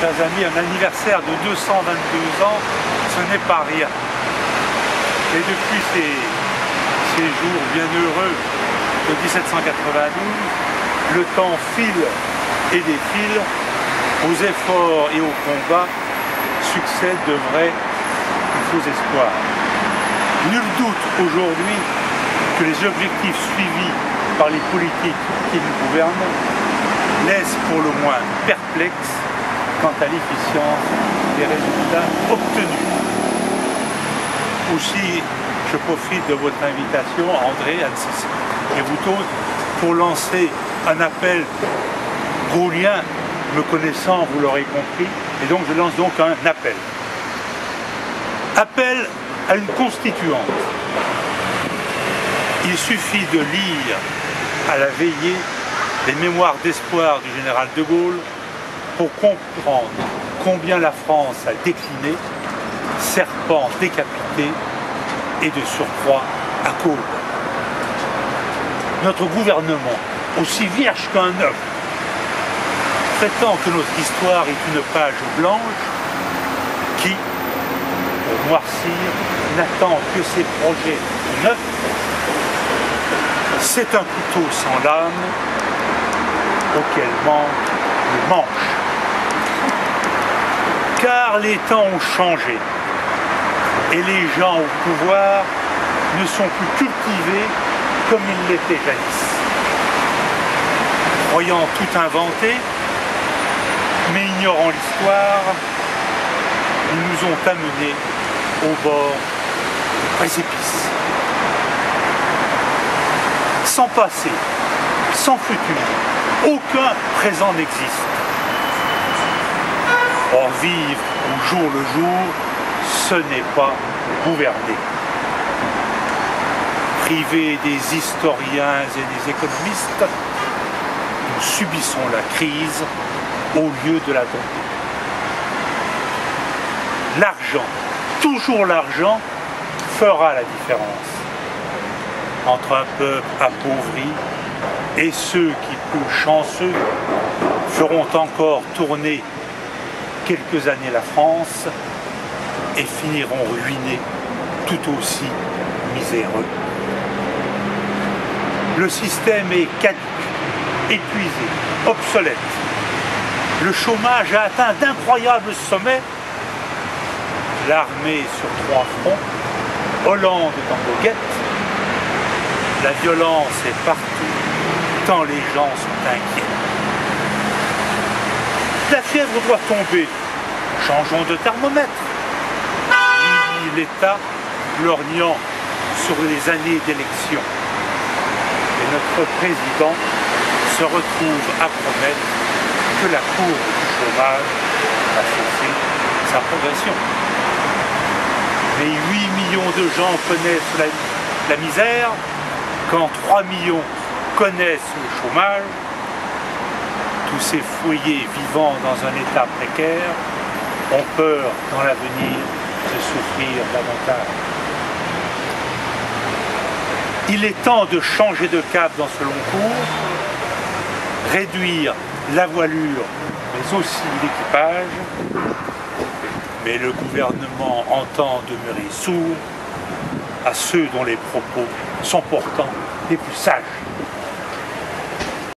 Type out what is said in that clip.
chers amis, un anniversaire de 222 ans, ce n'est pas rien. Et depuis ces jours bien heureux de 1792, le temps file et défile, aux efforts et aux combats succèdent de vrais et faux espoirs. Nul doute aujourd'hui que les objectifs suivis par les politiques qui nous gouvernent laissent pour le moins perplexes quant à l'efficience des résultats obtenus. Aussi, je profite de votre invitation, André, Anne-Cécile et vous tous, pour lancer un appel gaulien, me connaissant, vous l'aurez compris, et donc je lance donc un appel. Appel à une constituante. Il suffit de lire à la veillée les mémoires d'espoir du général de Gaulle pour comprendre combien la France a décliné, serpent décapité et de surcroît à cause. Notre gouvernement, aussi vierge qu'un œuf, prétend que notre histoire est une page blanche qui, pour noircir, n'attend que ses projets neufs. C'est un couteau sans lame auquel manque le manche. Car les temps ont changé et les gens au pouvoir ne sont plus cultivés comme ils l'étaient jadis. Croyant tout inventer, mais ignorant l'histoire, ils nous ont amenés au bord du précipice. Sans passé, sans futur, aucun présent n'existe. Or, vivre au jour le jour, ce n'est pas gouverner. Privés des historiens et des économistes, nous subissons la crise au lieu de la dompter. L'argent, toujours l'argent, fera la différence entre un peuple appauvri et ceux qui, plus chanceux, feront encore tourner quelques années la France et finiront ruinés tout aussi miséreux. Le système est caduc, épuisé, obsolète. Le chômage a atteint d'incroyables sommets. L'armée sur 3 fronts, Hollande est en goguette. La violence est partout, tant les gens sont inquiets. La fièvre doit tomber. Changeons de thermomètre. Dit l'État, lorgnant sur les années d'élection. Et notre président se retrouve à promettre que la courbe du chômage a cessé sa progression. Mais 8 millions de gens connaissent la misère, quand 3 millions connaissent le chômage. Tous ces foyers vivant dans un état précaire ont peur dans l'avenir de souffrir davantage. Il est temps de changer de cap dans ce long cours, réduire la voilure, mais aussi l'équipage, mais le gouvernement entend demeurer sourd à ceux dont les propos sont pourtant les plus sages.